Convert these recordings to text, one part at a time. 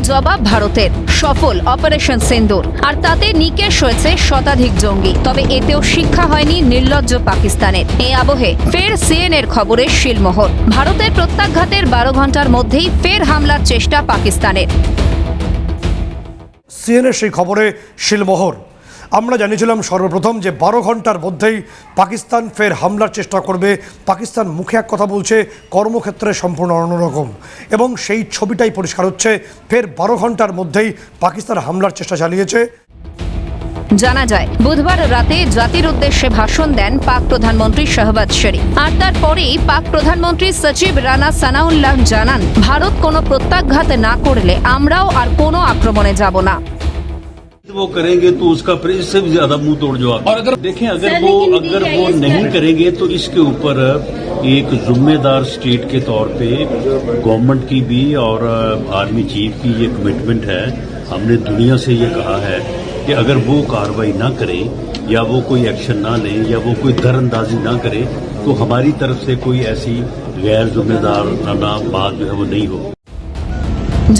জবাব ভারতের সফল অপারেশন সিন্দুর, আর তাতে নিকেশ হয়েছে শতাধিক জঙ্গি। তবে এতেও শিক্ষা হয়নি নির্লজ্জ পাকিস্তানের। এই আবহে ফের সিএনএর খবরে শিলমোহর। ভারতের প্রত্যাঘাতের 12 ঘন্টার মধ্যেই ফের হামলার চেষ্টা পাকিস্তানের। সিএনএর সেই খবরে শিলমোহর। আমরা জানিয়েছিলাম সর্বপ্রথম যে 12 ঘন্টার মধ্যেই পাকিস্তান ফের হামলার চেষ্টা করবে। পাকিস্তান মুখে এক কথা বলছে, কর্মক্ষেত্রে সম্পূর্ণ অন্যরকম, এবং সেই ছবিটাই পরিষ্কার হচ্ছে। ফের 12 ঘন্টার মধ্যেই পাকিস্তান হামলার চেষ্টা চালিয়েছে। জানা যায়, বুধবার রাতে জাতির উদ্দেশ্যে ভাষণ দেন পাক প্রধানমন্ত্রী শাহবাজ শরীফ, আর তারপরেই পাক প্রধানমন্ত্রী সচিব রানা সানাউল্লাহ জানান, ভারত কোনো প্রত্যাঘাত না করলে আমরাও আর কোনো আক্রমণে যাব না। वो करेंगे तो उसका फिर इससे भी ज्यादा मुंह तोड़ जवाब। और अगर देखें अगर वो नहीं करेंगे तो इसके ऊपर एक जिम्मेदार स्टेट के तौर पे गवर्नमेंट की भी और आर्मी चीफ की ये कमिटमेंट है। हमने दुनिया से ये कहा है कि अगर वो कार्रवाई ना करें या वो कोई एक्शन ना लें या वो कोई दरअंदाजी ना करे तो हमारी तरफ से कोई ऐसी गैर जिम्मेदाराना बात जो है वो नहीं हो।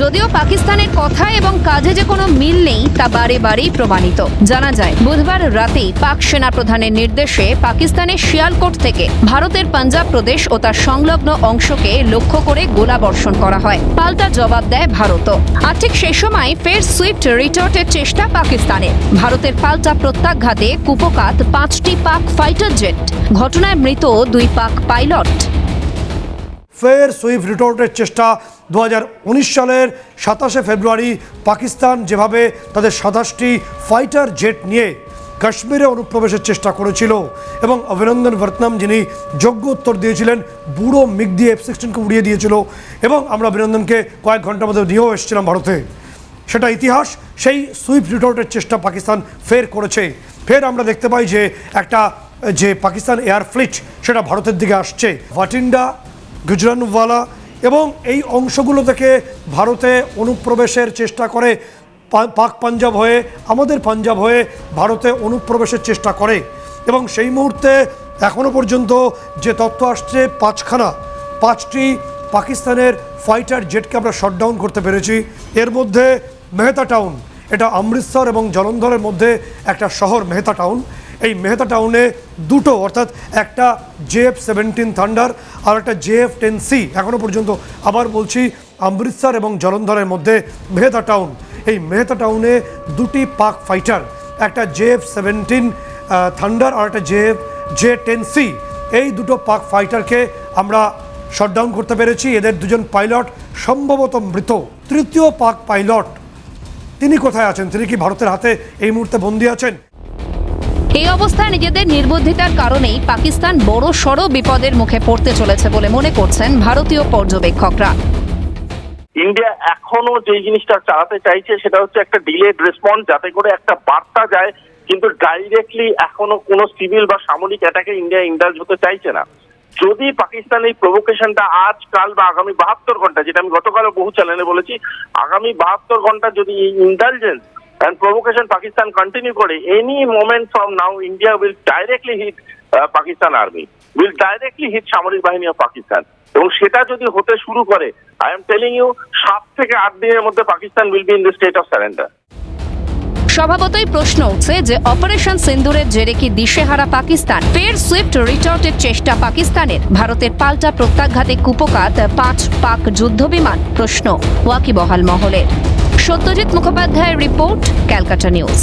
যদিও পাকিস্তানের কথা এবং কাজে যে কোনো মিল নেই তা বারে বারেই প্রমাণিত। জানা যায়, বুধবার রাতেই পাক সেনাপ্রধানের নির্দেশে পাকিস্তানের শিয়ালকোট থেকে ভারতের পাঞ্জাব প্রদেশ ও তার সংলগ্ন অংশকে লক্ষ্য করে গোলাবর্ষণ করা হয়। পাল্টা জবাব দেয় ভারতও। আর ঠিক সেই সময় ফের সুইফট রিটর্টের চেষ্টা পাকিস্তানের। ভারতের পাল্টা প্রত্যাঘাতে কুপকাত 5টি পাক ফাইটার জেট, ঘটনায় মৃত 2 পাক পাইলট। ফের সুইফট রিটর্টের চেষ্টা। 2019 সালের 27শে ফেব্রুয়ারি পাকিস্তান যেভাবে তাদের 27টি ফাইটার জেট নিয়ে কাশ্মীরে অনুপ্রবেশের চেষ্টা করেছিল, এবং অভিনন্দন বর্তমান যিনি যোগ্য উত্তর দিয়েছিলেন, বুড়ো মিগ দিয়ে F-16কে উড়িয়ে দিয়েছিল, এবং আমরা অভিনন্দনকে কয়েক ঘন্টার মধ্যে নিয়েও এসেছিলাম ভারতে। সেটা ইতিহাস। সেই সুইফট রিটর্টের চেষ্টা পাকিস্তান ফের করেছে। ফের আমরা দেখতে পাই যে একটা যে পাকিস্তান এয়ার ফ্লিট সেটা ভারতের দিকে আসছে। ভাটিন্ডা, গুজরানওয়ালা এবং এই অংশগুলো থেকে ভারতে অনুপ্রবেশের চেষ্টা করে। পাক পাঞ্জাব হয়ে, আমাদের পাঞ্জাব হয়ে ভারতে অনুপ্রবেশের চেষ্টা করে। এবং সেই মুহূর্তে এখনও পর্যন্ত যে তথ্য আসছে, 5টি পাকিস্তানের ফাইটার জেটকে আমরা শটডাউন করতে পেরেছি। এর মধ্যে মেহতা টাউন, এটা অমৃতসর এবং জলন্ধরের মধ্যে একটা শহর মেহতা টাউন। এই মেহতা টাউনে দুটো, অর্থাৎ একটা JF-17 থান্ডার আর একটা JF-10C, এখনও পর্যন্ত আবার বলছি, অমৃতসর এবং জলন্ধরের মধ্যে মেহতা টাউন। এই মেহতা টাউনে 2টি পাক ফাইটার, একটা JF-17 থান্ডার আর একটা J-10C, এই দুটো পাক ফাইটারকে আমরা শটডাউন করতে পেরেছি। এদের 2জন পাইলট সম্ভবত মৃত। তৃতীয় পাক পাইলট তিনি কোথায় আছেন? তিনি কি ভারতের হাতে এই মুহূর্তে বন্দী আছেন? এই অবস্থায় নিজেদের নির্বুদ্ধিতার কারণেই পাকিস্তান বড় সড় বিপদের মুখে পড়তে চলেছে বলে মনে করছেন ভারতীয় পর্যবেক্ষকরা। ইন্ডিয়া এখনো যে জিনিসটা চালাতে চাইছে সেটা হচ্ছে একটা ডিলেড রেসপন্স, যাতে করে একটা বার্তা যায়, কিন্তু ডাইরেক্টলি এখনো কোনো সিভিল বা সামরিক অ্যাটাকে ইন্ডিয়া ইন্ডালজ হতে চাইছে না। যদি পাকিস্তান এই প্রভোকেশনটা আজ, কাল বা আগামী 72 ঘন্টা, যেটা আমি গতকালও বহু চ্যানেলে বলেছি, আগামী 72 ঘন্টা যদি এই indulgence and provocation Pakistan continue করে, any moment from now India will directly hit Pakistan army, will directly hit সামরিক বাহিনী of Pakistan, এবং সেটা যদি হতে শুরু করে, I am telling you 7 থেকে 8 দিনের মধ্যে Pakistan will be in the state of surrender. স্বভাবতই প্রশ্ন উঠছে যে অপারেশন সিন্দুরের জেরে কি দিশেহারা পাকিস্তান? ফের সুইফট রিটর্টের চেষ্টা পাকিস্তানের। ভারতের পাল্টা প্রত্যাঘাতে কুপকাত 5 পাক যুদ্ধবিমান? প্রশ্ন ওয়াকিবহাল মহলের। সত্যজিৎ মুখোপাধ্যায়ের রিপোর্ট, ক্যালকাটা নিউজ।